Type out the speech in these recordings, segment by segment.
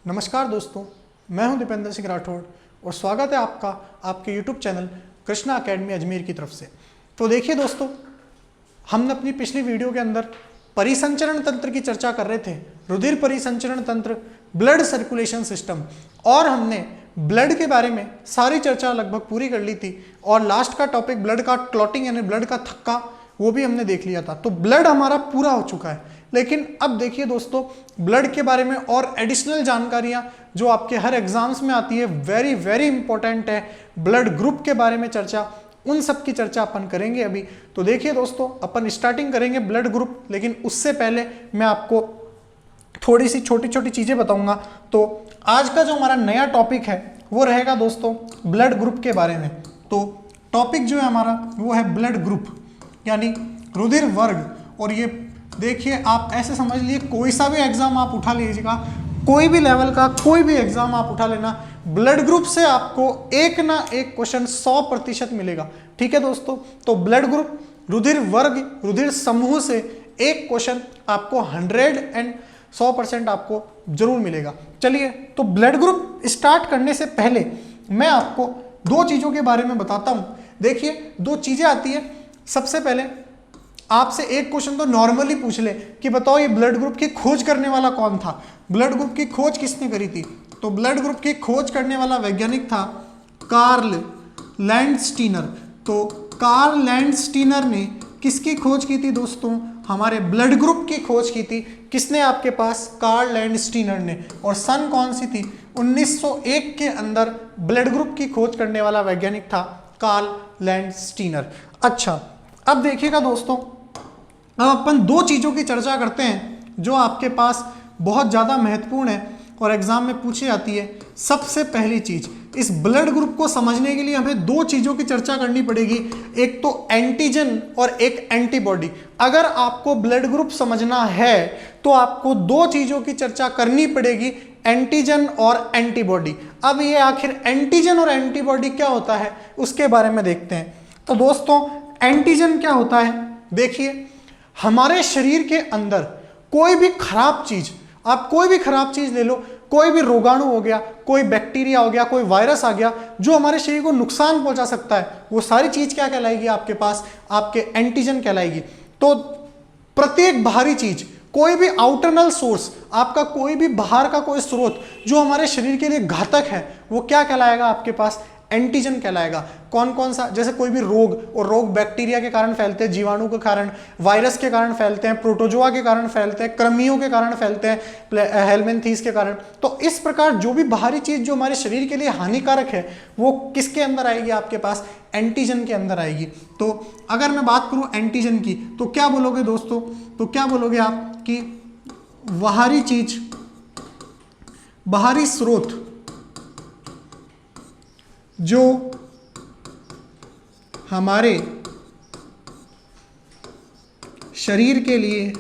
नमस्कार दोस्तों, मैं हूं दीपेंद्र सिंह राठौड़ और स्वागत है आपका आपके YouTube channel Krishna academy Ajmer की तरफ से। तो देखिए दोस्तों, हमने अपनी पिछली वीडियो के अंदर परिसंचरण तंत्र की चर्चा कर रहे थे, रुधिर परिसंचरण तंत्र, ब्लड सर्कुलेशन सिस्टम, और हमने ब्लड के बारे में सारी चर्चा लगभग पूरी कर ली थी। और लास्ट का टॉपिक ब्लड का क्लॉटिंग यानी ब्लड का थक्का, वो भी हमने देख लिया था। तो ब्लड हमारा पूरा हो चुका है। लेकिन अब देखिए दोस्तों, ब्लड के बारे में और एडिशनल जानकारियां जो आपके हर एग्जाम्स में आती है, वेरी वेरी इंपॉर्टेंट है। ब्लड ग्रुप के बारे में चर्चा, उन सब की चर्चा अपन करेंगे अभी। तो देखिए दोस्तों, अपन स्टार्टिंग करेंगे ब्लड ग्रुप, लेकिन उससे पहले मैं आपको थोड़ी सी छोटी छोटी चीजें बताऊंगा। तो आज का जो हमारा नया टॉपिक है वो रहेगा दोस्तों ब्लड ग्रुप के बारे में। तो टॉपिक जो है हमारा वो है ब्लड ग्रुप यानी रुधिर वर्ग। और ये देखिए, आप ऐसे समझ लिए, कोई सा भी एग्जाम आप उठा लीजिएगा, कोई भी लेवल का कोई भी एग्जाम आप उठा लेना, ब्लड ग्रुप से आपको एक ना एक क्वेश्चन 100% मिलेगा। ठीक है दोस्तों, तो ब्लड ग्रुप, रुधिर वर्ग, रुधिर समूह से एक क्वेश्चन आपको 100% आपको जरूर मिलेगा। चलिए, तो ब्लड ग्रुप स्टार्ट करने से पहले मैं आपको दो चीजों के बारे में बताता हूं। देखिए, दो चीजें आती है। सबसे पहले आपसे एक क्वेश्चन तो नॉर्मली पूछ ले कि बताओ ये ब्लड ग्रुप की खोज करने वाला कौन था, ब्लड ग्रुप की खोज किसने करी थी। तो ब्लड ग्रुप की खोज करने वाला वैज्ञानिक था कार्ल लैंडस्टीनर। तो कार्ल लैंडस्टीनर ने किसकी खोज की थी दोस्तों? हमारे ब्लड ग्रुप की खोज की थी। किसने? आपके पास कार्ल लैंडस्टीनर ने। और सन कौन सी थी? 1901 के अंदर ब्लड ग्रुप की खोज करने वाला वैज्ञानिक था कार्ल लैंडस्टीनर। अच्छा, अब देखिएगा दोस्तों, अब अपन दो चीजों की चर्चा करते हैं जो आपके पास बहुत ज्यादा महत्वपूर्ण है और एग्जाम में पूछी जाती है। सबसे पहली चीज, इस ब्लड ग्रुप को समझने के लिए हमें दो चीजों की चर्चा करनी पड़ेगी, एक तो एंटीजन और एक एंटीबॉडी। अगर आपको ब्लड ग्रुप समझना है तो आपको दो चीजों की चर्चा करनी पड़ेगी, एंटीजन और एंटीबॉडी। अब ये आखिर एंटीजन और एंटीबॉडी क्या होता है उसके बारे में देखते हैं। तो दोस्तों, एंटीजन क्या होता है? देखिए, हमारे शरीर के अंदर कोई भी खराब चीज, आप कोई भी खराब चीज ले लो, कोई भी रोगाणु हो गया, कोई बैक्टीरिया हो गया, कोई वायरस आ गया जो हमारे शरीर को नुकसान पहुंचा सकता है, वो सारी चीज क्या कहलाएगी? आपके पास आपके एंटीजन कहलाएगी। तो प्रत्येक बाहरी चीज, कोई भी आउटरनल सोर्स, आपका कोई भी बाहर का कोई स्रोत जो हमारे शरीर के लिए घातक है, वो क्या कहलाएगा? आपके पास एंटीजन कहलाएगा। कौन कौन सा? जैसे कोई भी रोग, और रोग बैक्टीरिया के कारण फैलते हैं, जीवाणु के कारण, वायरस के कारण फैलते हैं, प्रोटोजोआ के कारण फैलते हैं, कृमियों के कारण फैलते हैं, हेलमिंथीस के कारण। तो इस प्रकार जो भी बाहरी चीज जो हमारे शरीर के लिए हानिकारक है वो किसके अंदर आएगी? आपके पास एंटीजन के अंदर आएगी। तो अगर मैं बात करूं एंटीजन की, तो क्या बोलोगे दोस्तों? तो क्या बोलोगे आप कि बाहरी चीज, बाहरी स्रोत जो हमारे शरीर के लिए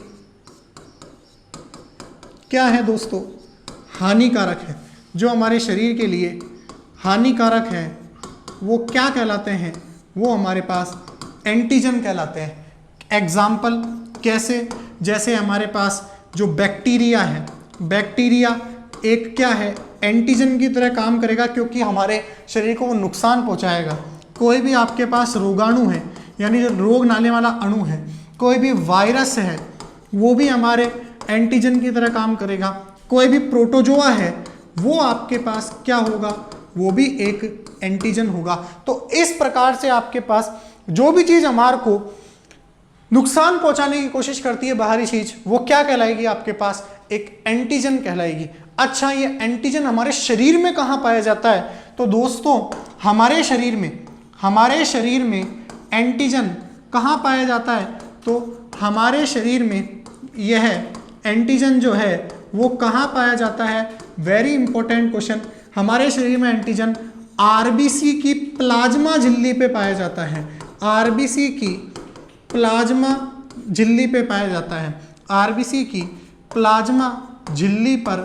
क्या है दोस्तों? हानिकारक है। जो हमारे शरीर के लिए हानिकारक है वो क्या कहलाते हैं? वो हमारे पास एंटीजन कहलाते हैं। एग्जाम्पल कैसे? जैसे हमारे पास जो बैक्टीरिया है, बैक्टीरिया एक क्या है? एंटीजन की तरह काम करेगा, क्योंकि हमारे शरीर को वो नुकसान पहुंचाएगा। कोई भी आपके पास रोगाणु है यानी जो रोग लाने वाला अणु है, कोई भी वायरस है, वो भी हमारे एंटीजन की तरह काम करेगा। कोई भी प्रोटोजोआ है वो आपके पास क्या होगा? वो भी एक एंटीजन होगा। तो इस प्रकार से आपके पास जो भी चीज हमारे को नुकसान पहुंचाने की कोशिश करती है, बाहरी चीज, वो क्या कहलाएगी? आपके पास एक एंटीजन कहलाएगी। अच्छा, ये एंटीजन हमारे शरीर में कहां पाया जाता है? तो दोस्तों, हमारे शरीर में एंटीजन कहां पाया जाता है? तो हमारे शरीर में यह एंटीजन जो है वो कहां पाया जाता है? Very important question. हमारे शरीर में एंटीजन आरबीसी की प्लाज्मा झिल्ली पे पाया जाता है। आरबीसी की प्लाज्मा झिल्ली पे पाया जाता है। आरबीसी की प्लाज्मा झिल्ली पर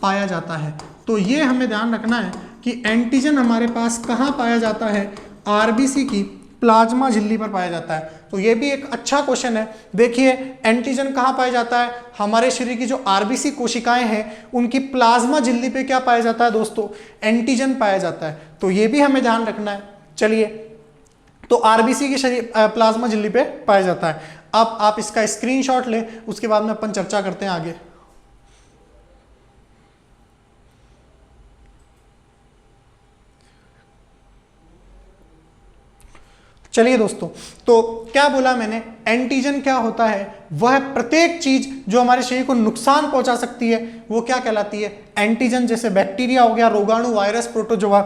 पाया जाता है। तो ये हमें ध्यान रखना है कि एंटीजन हमारे पास कहाँ पाया जाता है? आरबीसी की प्लाज्मा झिल्ली पर पाया जाता है। तो ये भी एक अच्छा क्वेश्चन है। देखिए एंटीजन कहाँ पाया जाता है, हमारे शरीर की जो आरबीसी कोशिकाएं हैं उनकी प्लाज्मा झिल्ली पे क्या पाया जाता है दोस्तों, एंटीजन पाया जाता है। तो ये भी हमें ध्यान रखना है। चलिए, तो आरबीसी के शरीर प्लाज्मा झिल्ली पे पाया जाता है। अब आप इसका स्क्रीनशॉट लें, उसके बाद में अपन चर्चा करते हैं आगे। चलिए दोस्तों, तो क्या बोला मैंने, एंटीजन क्या होता है, वह प्रत्येक चीज जो हमारे शरीर को नुकसान पहुंचा सकती है वो क्या कहलाती है, एंटीजन। जैसे बैक्टीरिया हो गया, रोगाणु, वायरस, प्रोटोजोआ।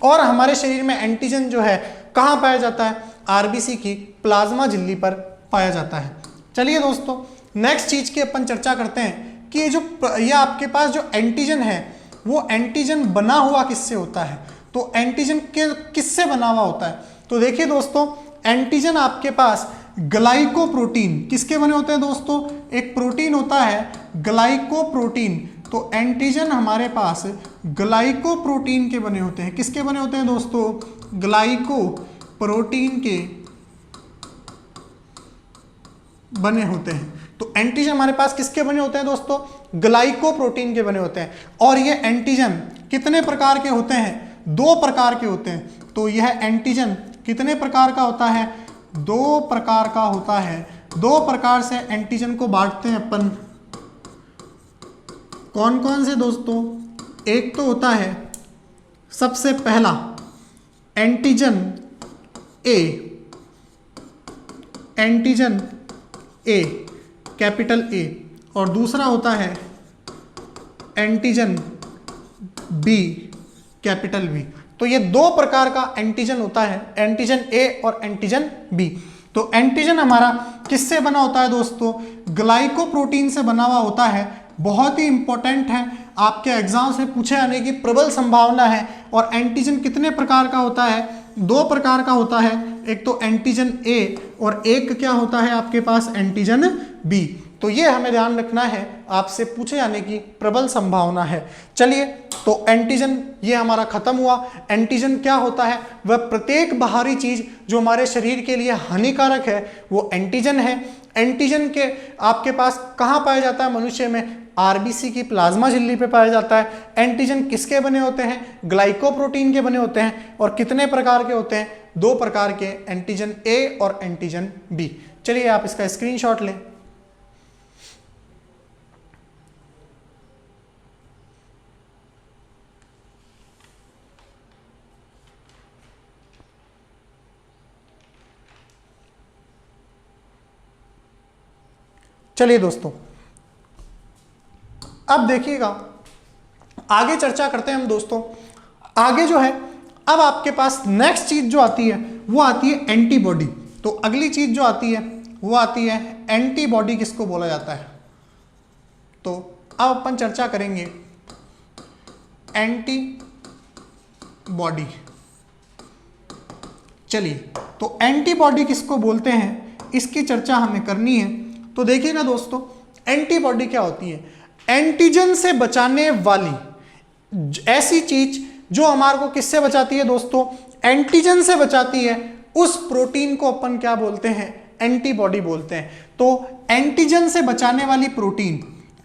और हमारे शरीर में एंटीजन जो है कहाँ पाया जाता है, आरबीसी की प्लाज्मा झिल्ली पर पाया जाता है। चलिए दोस्तों, नेक्स्ट चीज की अपन चर्चा करते हैं कि ये आपके पास जो एंटीजन है वो एंटीजन बना हुआ किससे होता है। तो एंटीजन किससे बना हुआ होता है, तो देखिए दोस्तों, एंटीजन आपके पास ग्लाइकोप्रोटीन किसके बने होते हैं दोस्तों, एक प्रोटीन होता है ग्लाइकोप्रोटीन। तो एंटीजन हमारे पास ग्लाइकोप्रोटीन के बने होते हैं। किसके बने होते हैं दोस्तों, ग्लाइकोप्रोटीन के बने होते हैं। तो एंटीजन हमारे पास किसके बने होते हैं दोस्तों, ग्लाइकोप्रोटीन के बने होते हैं। और ये एंटीजन कितने प्रकार के होते हैं, 2 प्रकार के होते हैं। तो यह एंटीजन कितने प्रकार का होता है, 2 प्रकार का होता है। 2 प्रकार से एंटीजन को बांटते हैं अपन। कौन कौन से दोस्तों, एक तो होता है सबसे पहला antigen A, antigen A, capital A. और दूसरा होता है एंटीजन बी, कैपिटल बी। तो ये 2 प्रकार का एंटीजन होता है, एंटीजन ए और एंटीजन बी। तो एंटीजन हमारा किससे बना होता है दोस्तों, ग्लाइकोप्रोटीन से बना हुआ होता है। बहुत ही इंपॉर्टेंट है, आपके एग्जाम से पूछे आने की प्रबल संभावना है। और एंटीजन कितने प्रकार का होता है, 2 प्रकार का होता है। एक तो एंटीजन ए और एक क्या होता है आपके पास, एंटीजन बी। तो ये हमें ध्यान रखना है, आपसे पूछे जाने की प्रबल संभावना है। चलिए, तो एंटीजन ये हमारा खत्म हुआ। एंटीजन क्या होता है, वह प्रत्येक बाहरी चीज जो हमारे शरीर के लिए हानिकारक है वो एंटीजन है। एंटीजन के आपके पास कहाँ पाया जाता है, मनुष्य में आरबीसी की प्लाज्मा झिल्ली पे पाया जाता है। एंटीजन किसके बने होते हैं, ग्लाइकोप्रोटीन के बने होते हैं। और कितने प्रकार के होते हैं, 2 प्रकार के, एंटीजन ए और एंटीजन बी। चलिए आप इसका स्क्रीनशॉट लें। चलिए दोस्तों, अब देखिएगा आगे चर्चा करते हैं हम दोस्तों। आगे जो है, अब आपके पास नेक्स्ट चीज जो आती है वो आती है एंटीबॉडी। तो अगली चीज जो आती है वो आती है एंटीबॉडी। किसको बोला जाता है, तो अब अपन चर्चा करेंगे एंटीबॉडी। चलिए, तो एंटीबॉडी किसको बोलते हैं, इसकी चर्चा हमें करनी है। तो देखिएगा दोस्तों, एंटीबॉडी क्या होती है, एंटीजन से बचाने वाली ऐसी चीज जो हमारे को किससे बचाती है दोस्तों, एंटीजन से बचाती है। उस प्रोटीन को अपन क्या बोलते हैं, एंटीबॉडी बोलते हैं। तो एंटीजन से बचाने वाली प्रोटीन,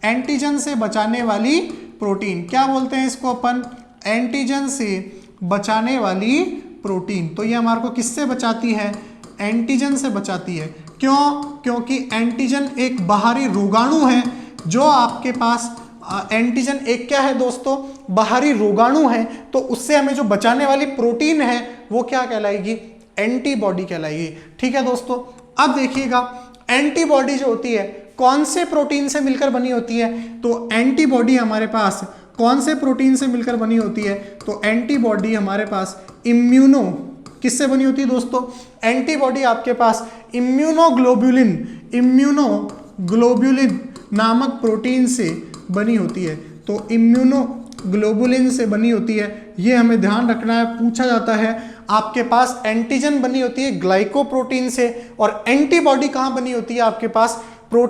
एंटीजन से बचाने वाली प्रोटीन क्या बोलते हैं इसको अपन, एंटीजन से बचाने वाली प्रोटीन। तो ये हमारे को किससे बचाती है, एंटीजन से बचाती है। क्यों, क्योंकि एंटीजन एक बाहरी रोगाणु है जो आपके पास, एंटीजन एक क्या है दोस्तों, बाहरी रोगाणु है। तो उससे हमें जो बचाने वाली प्रोटीन है वो क्या कहलाएगी, एंटीबॉडी कहलाएगी। ठीक है दोस्तों, अब देखिएगा एंटीबॉडी जो होती है कौन से प्रोटीन से मिलकर बनी होती है। तो एंटीबॉडी हमारे पास कौन से प्रोटीन से मिलकर बनी होती है, तो एंटीबॉडी हमारे पास इम्यूनो किससे बनी होती है दोस्तों, एंटीबॉडी आपके पास इम्यूनोग्लोबुलिन, इम्यूनोग्लोबुलिन नामक प्रोटीन से बनी होती है। तो इम्यूनोग्लोबुलिन से बनी होती है, ये हमें ध्यान रखना है, पूछा जाता है। आपके पास एंटीजन बनी होती है ग्लाइकोप्रोटीन से और एंटीबॉडी कहाँ बनी होती है आपके पास,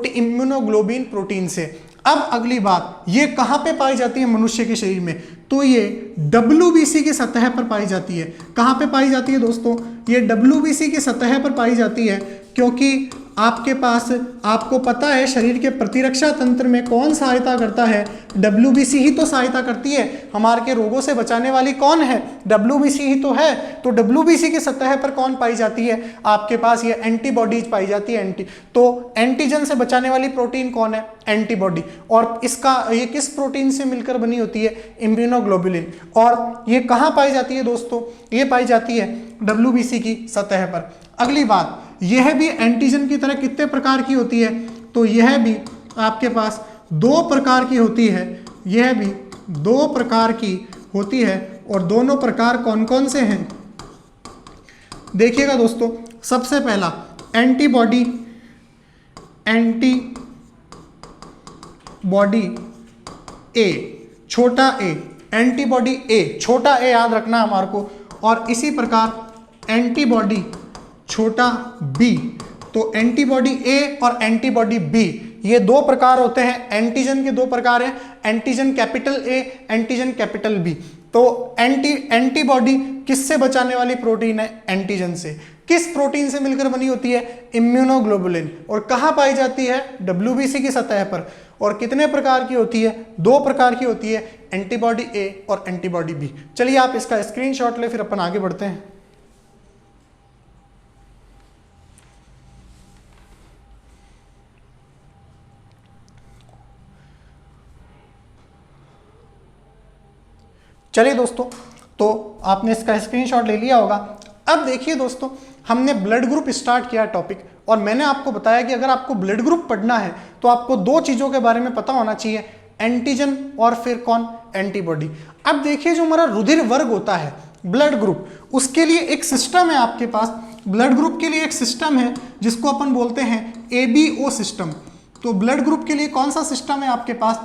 इम्यूनोग्लोबिन प्रोटीन से। अब अगली बात, ये कहां पे पाई जाती है मनुष्य के शरीर में? तो ये WBC की सतह पर पाई जाती है। कहां पे पाई जाती है दोस्तों? ये WBC की सतह पर पाई जाती है, क्योंकि आपके पास, आपको पता है शरीर के प्रतिरक्षा तंत्र में कौन सहायता करता है? WBC ही तो सहायता करती है। हमारे के रोगों से बचाने वाली कौन है? WBC ही तो है। तो WBC की सतह पर कौन पाई जाती है? आपके पास ये एंटीबॉडीज पाई जाती है। तो एंटीजन से बचाने वाली प्रोटीन कौन है? एंटीबॉडी। और इसका, ये किस प्रोटीन से मिलकर बनी होती है? इम्यूनोग्लोबुलिन। और ये कहाँ पाई जाती है दोस्तों? ये पाई जाती है WBC की सतह पर। अगली बात, यह भी एंटीजन की तरह कितने प्रकार की होती है? तो यह भी आपके पास 2 प्रकार की होती है। यह भी 2 प्रकार की होती है। और दोनों प्रकार कौन कौन से हैं? देखिएगा दोस्तों, सबसे पहला एंटीबॉडी, ए, छोटा ए, एंटीबॉडी ए, छोटा ए याद रखना हमारे को। और इसी प्रकार एंटीबॉडी छोटा बी। तो एंटीबॉडी ए और एंटीबॉडी बी, ये 2 प्रकार होते हैं। एंटीजन के 2 प्रकार हैं, antigen capital A, antigen capital B. तो एंटीबॉडी किससे बचाने वाली प्रोटीन है? एंटीजन से। किस प्रोटीन से मिलकर बनी होती है? इम्यूनोग्लोबुलिन। और कहां पाई जाती है? WBC की सतह पर। और कितने प्रकार की होती है? 2 प्रकार की होती है, एंटीबॉडी ए और एंटीबॉडी बी। चलिए आप इसका स्क्रीनशॉट ले, फिर अपन आगे बढ़ते हैं। चलिए दोस्तों, तो आपने इसका स्क्रीनशॉट ले लिया होगा। अब देखिए दोस्तों, हमने ब्लड ग्रुप स्टार्ट किया टॉपिक, और मैंने आपको बताया कि अगर आपको ब्लड ग्रुप पढ़ना है तो आपको 2 चीज़ों के बारे में पता होना चाहिए, एंटीजन और फिर कौन? एंटीबॉडी। अब देखिए, जो हमारा रुधिर वर्ग होता है, ब्लड ग्रुप, उसके लिए एक सिस्टम है आपके पास। ब्लड ग्रुप के लिए एक सिस्टम है जिसको अपन बोलते हैं ABO सिस्टम। तो ब्लड ग्रुप के लिए कौन सा सिस्टम है आपके पास?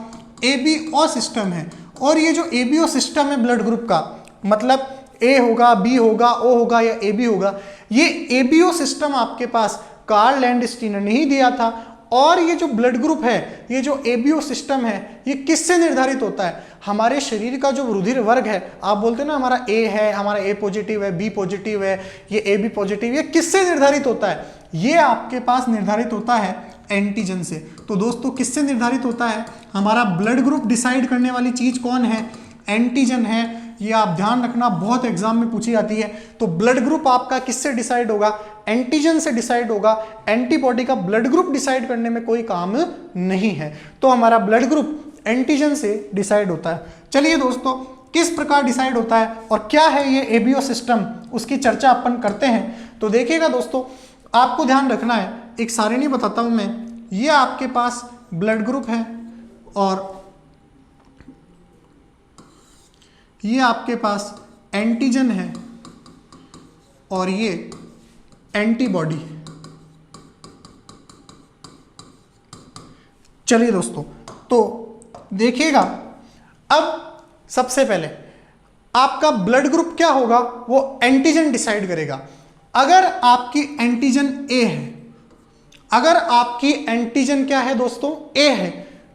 ABO सिस्टम है। और ये जो ABO सिस्टम है ब्लड ग्रुप का, मतलब A होगा, B होगा, O होगा या AB होगा, ये ABO सिस्टम आपके पास कार्ल लैंडस्टीनर ने ही दिया था। और ये जो ब्लड ग्रुप है, ये जो ABO सिस्टम है, ये किससे निर्धारित होता है? हमारे शरीर का जो रुधिर वर्ग है, आप बोलते हैं ना हमारा A है, हमारा A पॉजिटिव है, B पॉजिटिव है, ये AB पॉजिटिव, ये किससे निर्धारित होता है? ये आपके पास निर्धारित होता है एंटीजन से। तो दोस्तों, किससे निर्धारित होता है? हमारा ब्लड ग्रुप डिसाइड करने वाली चीज कौन है? एंटीजन है। ये आप ध्यान रखना, बहुत एग्जाम में पूछी जाती है। तो ब्लड ग्रुप आपका किससे डिसाइड होगा? एंटीजन से डिसाइड होगा। एंटीबॉडी का ब्लड ग्रुप डिसाइड करने में कोई काम नहीं है। तो हमारा ब्लड ग्रुप एंटीजन से डिसाइड होता है। चलिए दोस्तों, किस प्रकार डिसाइड होता है और क्या है ये ABO सिस्टम, उसकी चर्चा अपन करते हैं। तो देखिएगा दोस्तों, आपको ध्यान रखना है, एक सारणी बताता हूं मैं। ये आपके पास ब्लड ग्रुप है और ये आपके पास एंटीजन है और ये एंटीबॉडी। चलिए दोस्तों, तो देखिएगा, अब सबसे पहले आपका ब्लड ग्रुप क्या होगा? वो एंटीजन डिसाइड करेगा। अगर आपकी एंटीजन A है, अगर आपकी एंटीजन क्या है दोस्तों? A है,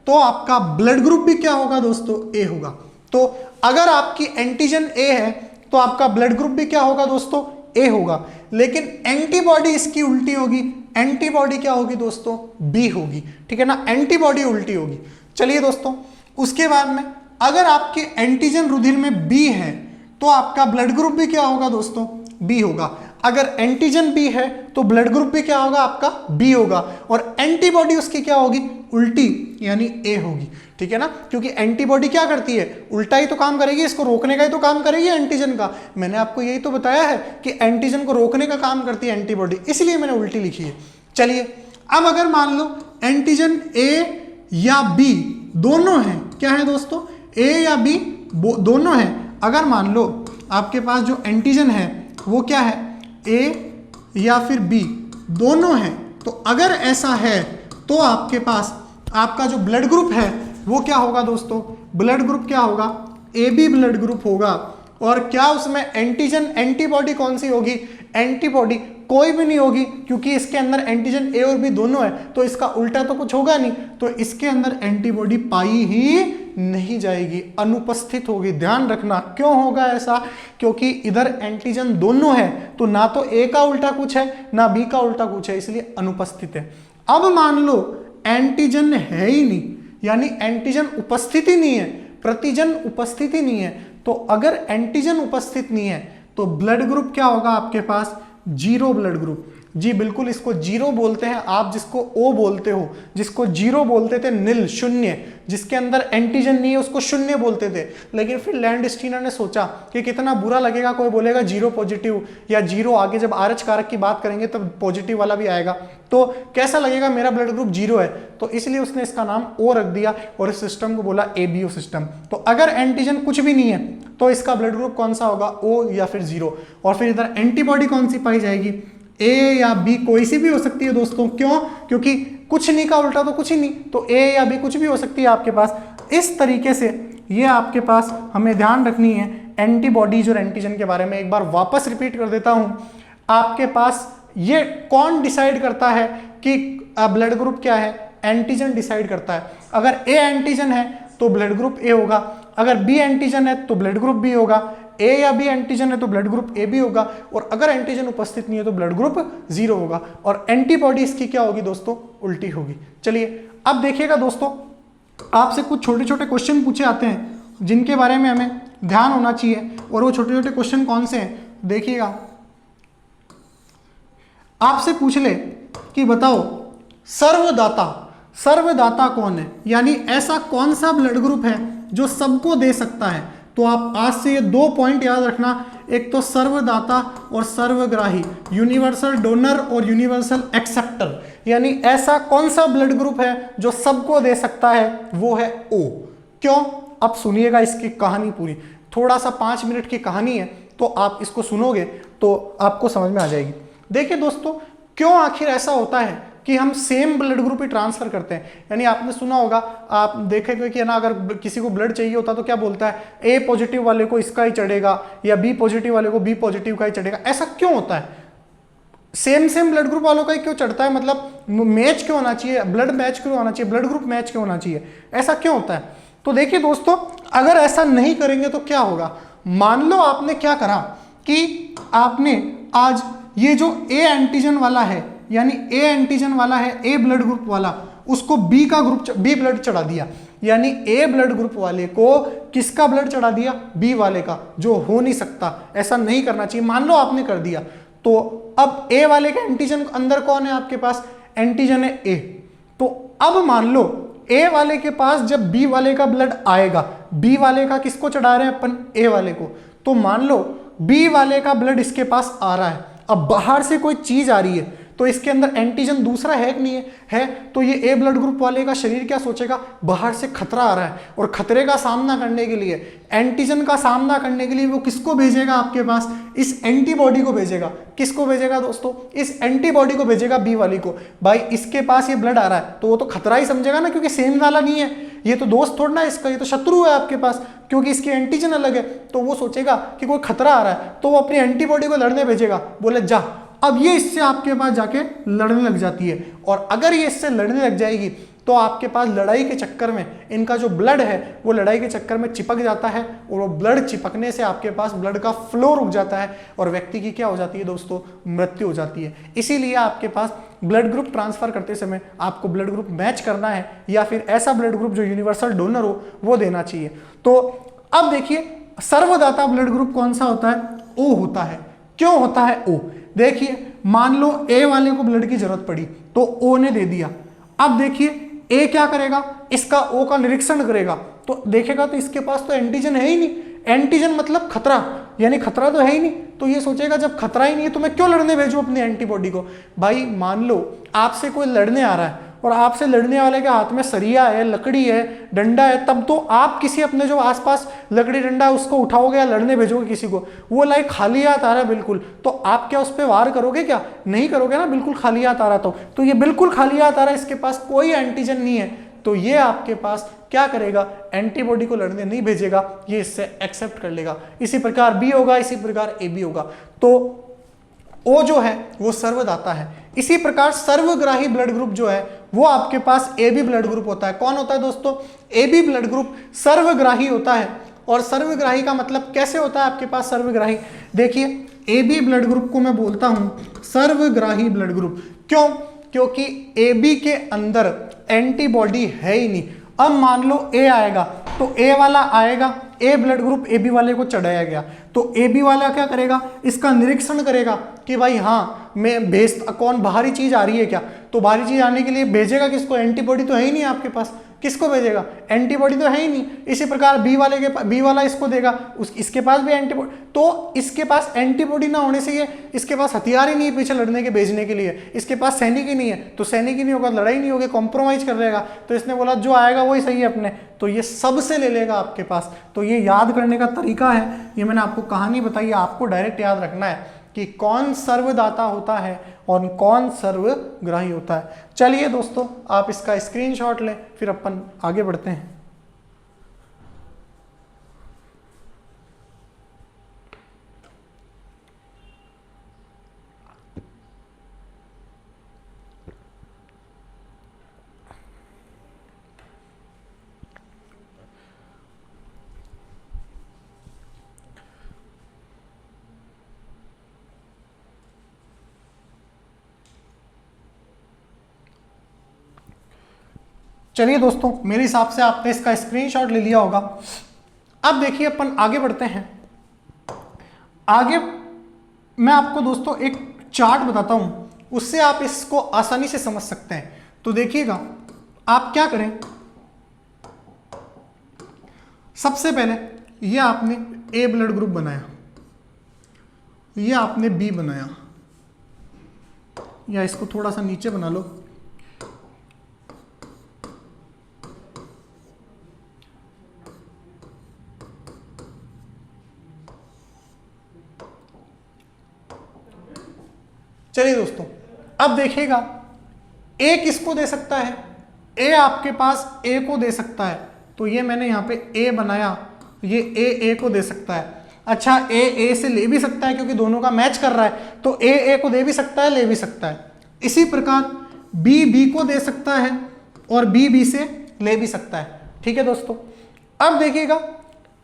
तो आपका ब्लड ग्रुप भी क्या होगा दोस्तों? A होगा। तो अगर आपकी एंटीजन A है तो आपका ब्लड ग्रुप भी क्या होगा दोस्तों? A होगा। लेकिन एंटीबॉडी इसकी उल्टी होगी। एंटीबॉडी क्या होगी दोस्तों? B होगी। ठीक है ना, एंटीबॉडी उल्टी होगी। चलिए दोस्तों, उसके बाद में अगर आपके एंटीजन रुधिर में B है तो आपका ब्लड ग्रुप भी क्या होगा दोस्तों? B होगा। अगर एंटीजन B है तो ब्लड ग्रुप भी क्या होगा? आपका B होगा। और एंटीबॉडी उसकी क्या होगी? उल्टी, यानी A होगी। ठीक है ना, क्योंकि एंटीबॉडी क्या करती है? उल्टा ही तो काम करेगी, इसको रोकने का ही तो काम करेगी एंटीजन का। मैंने आपको यही तो बताया है कि एंटीजन को रोकने का काम करती है एंटीबॉडी, इसलिए मैंने उल्टी लिखी है। चलिए, अब अगर मान लो एंटीजन A या B दोनों हैं, क्या है दोस्तों? A या B दोनों हैं। अगर मान लो आपके पास जो एंटीजन है वो क्या है? A या फिर B दोनों हैं। तो अगर ऐसा है तो आपके पास आपका जो ब्लड ग्रुप है वो क्या होगा दोस्तों? ब्लड ग्रुप क्या होगा? AB ब्लड ग्रुप होगा। और क्या उसमें एंटीजन एंटीबॉडी कौन सी होगी? एंटीबॉडी कोई भी नहीं होगी, क्योंकि इसके अंदर एंटीजन ए और बी दोनों है, तो इसका उल्टा तो कुछ होगा नहीं, तो इसके अंदर एंटीबॉडी पाई ही नहीं जाएगी, अनुपस्थित होगी। ध्यान रखना क्यों होगा ऐसा, क्योंकि इधर एंटीजन दोनों है, तो ना तो ए का उल्टा कुछ है ना बी का उल्टा कुछ है, इसलिए अनुपस्थित है। अब मान लो एंटीजन है ही नहीं, यानी एंटीजन उपस्थित ही नहीं है, प्रतिजन उपस्थित ही नहीं है, तो अगर एंटीजन उपस्थित नहीं है तो ब्लड ग्रुप क्या होगा आपके पास? Zero blood group. जी बिल्कुल, इसको जीरो बोलते हैं, आप जिसको ओ बोलते हो, जिसको जीरो बोलते थे, नील शून्य, जिसके अंदर एंटीजन नहीं है उसको शून्य बोलते थे। लेकिन फिर लैंडस्टीनर ने सोचा कि कितना बुरा लगेगा, कोई बोलेगा जीरो पॉजिटिव या जीरो, आगे जब आरएच कारक की बात करेंगे तब पॉजिटिव वाला भी आएगा, तो कैसा लगेगा, मेरा ब्लड ग्रुप जीरो है, तो इसलिए उसने इसका नाम ओ रख दिया और इस सिस्टम को बोला एबीओ सिस्टम। तो अगर एंटीजन कुछ भी नहीं है तो इसका ब्लड ग्रुप कौन सा होगा? ओ या फिर जीरो। और फिर इधर एंटीबॉडी कौन सी पाई जाएगी? ए या बी, कोई सी भी हो सकती है दोस्तों। क्यों? क्योंकि कुछ नहीं का उल्टा तो कुछ ही नहीं, तो ए या बी कुछ भी हो सकती है आपके पास। इस तरीके से ये आपके पास हमें ध्यान रखनी है एंटीबॉडीज और एंटीजन के बारे में। एक बार वापस रिपीट कर देता हूं, आपके पास ये कौन डिसाइड करता है कि ब्लड ग्रुप क्या है? एंटीजन डिसाइड करता है। अगर ए एंटीजन है तो ब्लड ग्रुप ए होगा, अगर बी एंटीजन है तो ब्लड ग्रुप बी होगा, ए या बी एंटीजन है तो ब्लड ग्रुप ए बी होगा, और अगर एंटीजन उपस्थित नहीं है तो ब्लड ग्रुप जीरो होगा, और एंटीबॉडी इसकी क्या होगी दोस्तों? उल्टी होगी। चलिए अब देखिएगा दोस्तों, आपसे कुछ छोटे छोटे क्वेश्चन पूछे आते हैं जिनके बारे में हमें ध्यान होना चाहिए, और वो छोटे छोटे क्वेश्चन कौन से हैं देखिएगा। आपसे पूछ ले कि बताओ सर्वदाता, सर्वदाता कौन है, यानी ऐसा कौन सा ब्लड ग्रुप है जो सबको दे सकता है। तो आप आज से ये 2 पॉइंट याद रखना, एक तो सर्वदाता और सर्वग्राही, यूनिवर्सल डोनर और यूनिवर्सल एक्सेप्टर, यानी ऐसा कौन सा ब्लड ग्रुप है जो सबको दे सकता है, वो है ओ। क्यों? अब सुनिएगा इसकी कहानी पूरी, थोड़ा सा 5 मिनट की कहानी है, तो आप इसको सुनोगे तो आपको समझ में आ जाएगी। देखिए दोस्तों, क्यों आखिर ऐसा होता है कि हम सेम ब्लड ग्रुप ही ट्रांसफर करते हैं। यानी आपने सुना होगा, आप देखेंगे कि ना, अगर किसी को ब्लड चाहिए होता तो क्या बोलता है, ए पॉजिटिव वाले को इसका ही चढ़ेगा या बी पॉजिटिव वाले को बी पॉजिटिव का ही चढ़ेगा। ऐसा क्यों होता है? सेम सेम ब्लड ग्रुप वालों का ही क्यों चढ़ता है, मतलब मैच क्यों होना चाहिए, ब्लड मैच क्यों होना चाहिए, ब्लड ग्रुप मैच क्यों होना चाहिए, ऐसा क्यों होता है? तो देखिए दोस्तों, अगर ऐसा नहीं करेंगे तो क्या होगा। मान लो आपने क्या करा कि आपने आज ये जो ए एंटीजन वाला है, यानी ए एंटीजन वाला है, ए ब्लड ग्रुप वाला, उसको बी का ग्रुप बी ब्लड चढ़ा दिया, यानी ए ब्लड ग्रुप वाले को किसका ब्लड चढ़ा दिया? बी वाले का, जो हो नहीं सकता, ऐसा नहीं करना चाहिए। मान लो आपने कर दिया, तो अब ए वाले के एंटीजन अंदर कौन है आपके पास? एंटीजन है ए। तो अब मान लो ए वाले के पास जब बी वाले का ब्लड आएगा, बी वाले का किसको चढ़ा रहे हैं अपन? ए वाले को। तो मान लो बी वाले का ब्लड इसके पास आ रहा है, अब बाहर से कोई चीज आ रही है, तो इसके अंदर एंटीजन दूसरा है कि नहीं है, तो ये ए ब्लड ग्रुप वाले का शरीर क्या सोचेगा? बाहर से खतरा आ रहा है, और खतरे का सामना करने के लिए, एंटीजन का सामना करने के लिए वो किसको भेजेगा आपके पास? इस एंटीबॉडी को भेजेगा। किसको भेजेगा दोस्तों? इस एंटीबॉडी को भेजेगा, बी वाली को। भाई इसके पास ये ब्लड आ रहा है तो वो तो खतरा ही समझेगा ना, क्योंकि सेम वाला नहीं है, ये तो दोस्त थोड़ा ना इसका, ये तो शत्रु है आपके पास, क्योंकि इसकी एंटीजन अलग है। तो वो सोचेगा कि कोई खतरा आ रहा है, तो वो अपनी एंटीबॉडी को लड़ने भेजेगा, बोले जा। अब ये इससे आपके पास जाके लड़ने लग जाती है, और अगर ये इससे लड़ने लग जाएगी तो आपके पास लड़ाई के चक्कर में इनका जो ब्लड है वो लड़ाई के चक्कर में चिपक जाता है, और वो ब्लड चिपकने से आपके पास ब्लड का फ्लो रुक जाता है, और व्यक्ति की क्या हो जाती है दोस्तों? मृत्यु हो जाती है। इसीलिए आपके पास ब्लड ग्रुप ट्रांसफर करते समय आपको ब्लड ग्रुप मैच करना है, या फिर ऐसा ब्लड ग्रुप जो यूनिवर्सल डोनर हो वो देना चाहिए। तो अब देखिए, सर्वदाता ब्लड ग्रुप कौन सा होता है? ओ होता है। क्यों होता है ओ? देखिए, मान लो ए वाले को ब्लड की जरूरत पड़ी तो ओ ने दे दिया। अब देखिए ए क्या करेगा? इसका ओ का निरीक्षण करेगा, तो देखेगा तो इसके पास तो एंटीजन है ही नहीं। एंटीजन मतलब खतरा, यानी खतरा तो है ही नहीं, तो ये सोचेगा जब खतरा ही नहीं है तो मैं क्यों लड़ने भेजूं अपनी एंटीबॉडी को। भाई मान लो आपसे कोई लड़ने आ रहा है, और आपसे लड़ने वाले के हाथ में सरिया है, लकड़ी है, डंडा है, तब तो आप किसी अपने जो आसपास लकड़ी डंडा है उसको उठाओगे या लड़ने भेजोगे किसी को। वो लाइक खाली हाथ आ रहा है बिल्कुल, तो आप क्या उस पर वार करोगे? क्या नहीं करोगे ना, बिल्कुल खाली हाथ आ रहा। तो ये बिल्कुल खाली हाथ आ रहा है, इसके पास कोई एंटीजन नहीं है, तो ये आपके पास क्या करेगा, एंटीबॉडी को लड़ने नहीं भेजेगा, ये इससे एक्सेप्ट कर लेगा। इसी प्रकार बी होगा, इसी प्रकार ए बी होगा। तो ओ जो है वो सर्वदाता है। इसी प्रकार सर्वग्राही ब्लड ग्रुप जो है वो आपके पास ए बी ब्लड ग्रुप होता है। कौन होता है दोस्तों, ए बी ब्लड ग्रुप सर्वग्राही होता है। और सर्वग्राही का मतलब कैसे होता है आपके पास सर्वग्राही, देखिए ए बी ब्लड ग्रुप को मैं बोलता हूं सर्वग्राही ब्लड ग्रुप। क्यों, क्योंकि ए बी के अंदर एंटीबॉडी है ही नहीं। अब मान लो ए आएगा तो ए वाला आएगा, ए ब्लड ग्रुप ए बी वाले को चढ़ाया गया, तो ए बी वाला क्या करेगा, इसका निरीक्षण करेगा कि भाई हाँ मैं भेज कौन बाहरी चीज आ रही है क्या, तो बाहरी चीज आने के लिए भेजेगा किसको, एंटीबॉडी तो है ही नहीं आपके पास, किसको भेजेगा, एंटीबॉडी तो है ही नहीं। इसी प्रकार बी वाले के बी वाला इसको देगा, इसके पास भी एंटीबॉडी, तो इसके पास एंटीबॉडी ना होने से ये इसके पास हथियार ही नहीं है पीछे लड़ने के भेजने के लिए, इसके पास सैनिक ही नहीं है, तो सैनिक ही नहीं होगा, लड़ाई नहीं होगी, कॉम्प्रोमाइज कर रहेगा। तो इसने बोला जो आएगा वही सही है अपने, तो ये सबसे ले लेगा आपके पास। तो ये याद करने का तरीका है, ये मैंने आपको कहानी बताई, आपको डायरेक्ट याद रखना है कि कौन सर्वदाता होता है और कौन सर्वग्राही होता है। चलिए दोस्तों आप इसका स्क्रीनशॉट लें, फिर अपन आगे बढ़ते हैं। चलिए दोस्तों मेरे हिसाब से आपने इसका स्क्रीनशॉट ले लिया होगा। अब देखिए अपन आगे बढ़ते हैं। आगे मैं आपको दोस्तों एक चार्ट बताता हूं, उससे आप इसको आसानी से समझ सकते हैं। तो देखिएगा आप क्या करें, सबसे पहले ये आपने ए ब्लड ग्रुप बनाया, ये आपने बी बनाया, या इसको थोड़ा सा नीचे बना लो, चलिए दोस्तों अब देखिएगा ए किसको दे सकता है, ए आपके पास ए को दे सकता है, तो ये मैंने यहां पे ए बनाया, ये ए को दे सकता है। अच्छा ए से ले भी सकता है क्योंकि दोनों का मैच कर रहा है, तो ए को दे भी सकता है, ले भी सकता है। इसी प्रकार बी को दे सकता है और बी से ले भी सकता है। ठीक है दोस्तों, अब देखिएगा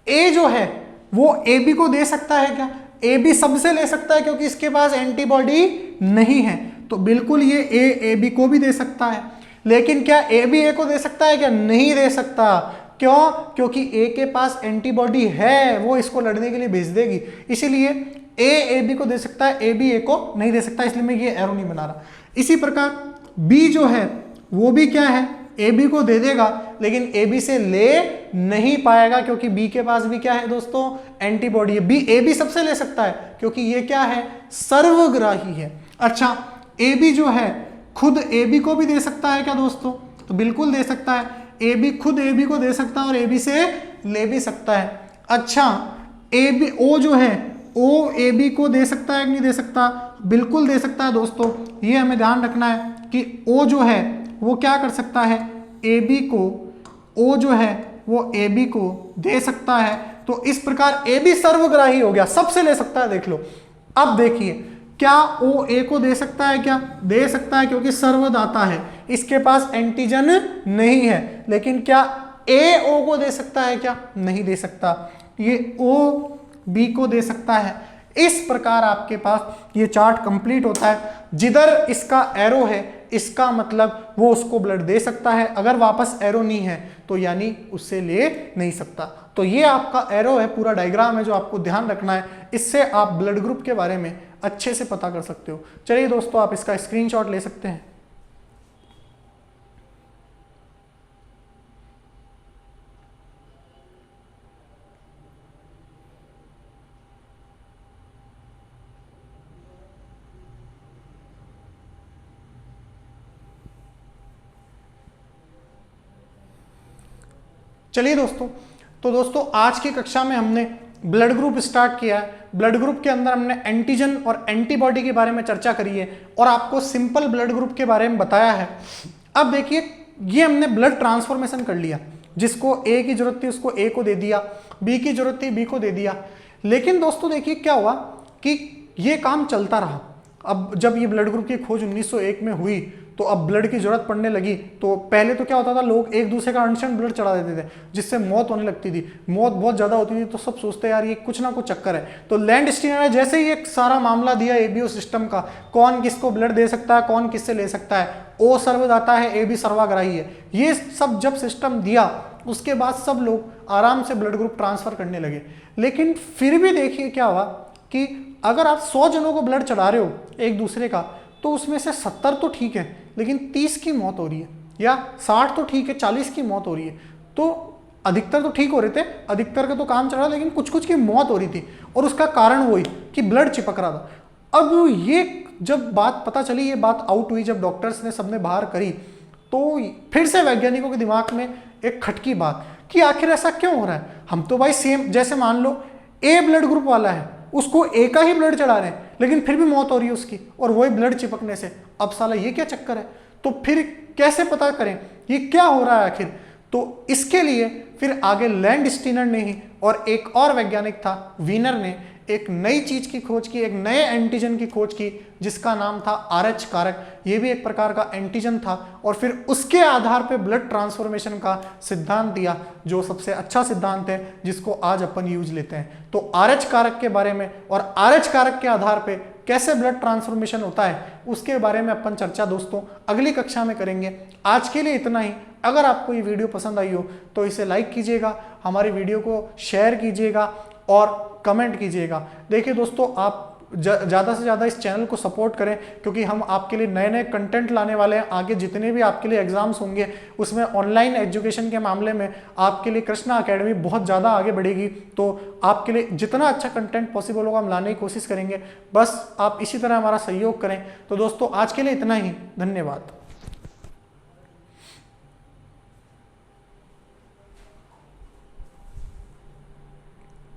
ए जो है वो ए बी को दे सकता है क्या, ए बी सबसे ले सकता है क्योंकि इसके पास एंटीबॉडी नहीं है, तो बिल्कुल ये ए बी को भी दे सकता है। लेकिन क्या ए बी ए को दे सकता है क्या, नहीं दे सकता। क्यों, क्योंकि ए के पास एंटीबॉडी है, वो इसको लड़ने के लिए भेज देगी, इसीलिए ए बी को दे सकता है, ए बी ए को नहीं दे सकता, इसलिए मैं ये एरो नहीं बना रहा। इसी प्रकार बी जो है वो भी क्या है, ए बी को दे देगा, लेकिन ए बी से ले नहीं पाएगा क्योंकि बी के पास भी क्या है दोस्तों, एंटीबॉडी है। बी ए बी सबसे ले सकता है क्योंकि ये क्या है, सर्वग्राही है। अच्छा ए बी जो है खुद ए बी को भी दे सकता है क्या दोस्तों, तो बिल्कुल दे सकता है, ए बी खुद ए बी को दे सकता है और ए बी से ले भी सकता है। अच्छा ए बी ओ जो है ओ ए बी को दे सकता है कि नहीं दे सकता, बिल्कुल दे सकता है दोस्तों। ये हमें ध्यान रखना है कि ओ जो है वो क्या कर सकता है, ए बी को, ओ जो है वो ए बी को दे सकता है। तो इस प्रकार ए बी सर्वग्राही हो गया, सबसे ले सकता है। देख लो अब देखिए क्या ओ ए को दे सकता है क्या, दे सकता है क्योंकि सर्वदाता है, इसके पास एंटीजन नहीं है। लेकिन क्या ए ओ को दे सकता है क्या, नहीं दे सकता। ये ओ बी को दे सकता है। इस प्रकार आपके पास ये चार्ट कंप्लीट होता है। जिधर इसका एरो है इसका मतलब वो उसको ब्लड दे सकता है, अगर वापस एरो नहीं है तो यानी उससे ले नहीं सकता। तो ये आपका एरो है, पूरा डायग्राम है जो आपको ध्यान रखना है, इससे आप ब्लड ग्रुप के बारे में अच्छे से पता कर सकते हो। चलिए दोस्तों आप इसका स्क्रीनशॉट ले सकते हैं। चलिए दोस्तों, तो दोस्तों आज की कक्षा में हमने ब्लड ग्रुप स्टार्ट किया है। ब्लड ग्रुप के अंदर हमने एंटीजन और एंटीबॉडी के बारे में चर्चा करी है और आपको सिंपल ब्लड ग्रुप के बारे में बताया है। अब देखिए ये हमने ब्लड ट्रांसफॉर्मेशन कर लिया, जिसको ए की जरूरत थी उसको ए को दे दिया, बी की जरूरत थी बी को दे दिया। लेकिन दोस्तों देखिए क्या हुआ कि ये काम चलता रहा। अब जब ये ब्लड ग्रुप की खोज 1901 में हुई तो अब ब्लड की जरूरत पड़ने लगी। तो पहले तो क्या होता था, लोग एक दूसरे का अनशन ब्लड चढ़ा देते थे, जिससे मौत होने लगती थी, मौत बहुत ज्यादा होती थी। तो सब सोचते यार ये कुछ ना कुछ चक्कर है। तो लैंडस्टीनर ने जैसे ही एक सारा मामला दिया एबीओ सिस्टम का, कौन किसको ब्लड दे सकता है, कौन किससे ले सकता है, ओ सर्वदाता है, ए भी सर्वाग्राही है, ये सब जब सिस्टम दिया उसके बाद सब लोग आराम से ब्लड ग्रुप ट्रांसफर करने लगे। लेकिन फिर भी देखिए क्या हुआ कि अगर आप 100 जनों को ब्लड चढ़ा रहे हो एक दूसरे का, तो उसमें से 70 तो ठीक है लेकिन 30 की मौत हो रही है, या 60 तो ठीक है 40 की मौत हो रही है। तो अधिकतर तो ठीक हो रहे थे, अधिकतर का तो काम चल रहा, लेकिन कुछ कुछ की मौत हो रही थी। और उसका कारण वही कि ब्लड चिपक रहा था। अब ये जब बात पता चली, ये बात आउट हुई, जब डॉक्टर्स ने सबने बाहर करी, तो फिर से वैज्ञानिकों के दिमाग में एक खटकी बात कि आखिर ऐसा क्यों हो रहा है। हम तो भाई सेम, जैसे मान लो ए ब्लड ग्रुप वाला है, उसको ए का ही ब्लड चढ़ा रहे हैं, लेकिन फिर भी मौत हो रही है उसकी, और वही ब्लड चिपकने से। अब साला ये क्या चक्कर है? तो फिर कैसे पता करें ये क्या हो रहा है आखिर? तो इसके लिए फिर आगे लैंडस्टीनर ने ही और एक और वैज्ञानिक था वीनर ने एक नई चीज की खोज की, एक नए एंटीजन की खोज की, जिसका नाम था RH कारक। ये भी एक प्रकार का एंटीजन था, और फिर उसके आधार पे ब्लड ट्रांसफॉर्मेशन का सिद्धांत दिया, जो सबसे अच्छा सिद्धांत है जिसको आज अपन यूज लेते हैं। तो RH कारक के बारे में और RH कारक के आधार पे कैसे ब्लड ट्रांसफॉर्मेशन होता है, उसके बारे में अपन चर्चा दोस्तों अगली कक्षा में करेंगे। आज के लिए इतना ही। अगर आपको ये वीडियो पसंद आई हो तो इसे लाइक कीजिएगा, हमारी वीडियो को शेयर कीजिएगा और कमेंट कीजिएगा। देखिए दोस्तों, आप ज़्यादा से ज़्यादा इस चैनल को सपोर्ट करें, क्योंकि हम आपके लिए नए नए कंटेंट लाने वाले हैं। आगे जितने भी आपके लिए एग्जाम्स होंगे उसमें ऑनलाइन एजुकेशन के मामले में आपके लिए कृष्णा अकेडमी बहुत ज़्यादा आगे बढ़ेगी। तो आपके लिए जितना अच्छा कंटेंट पॉसिबल होगा हम लाने की कोशिश करेंगे। बस आप इसी तरह हमारा सहयोग करें। तो दोस्तों आज के लिए इतना ही, धन्यवाद।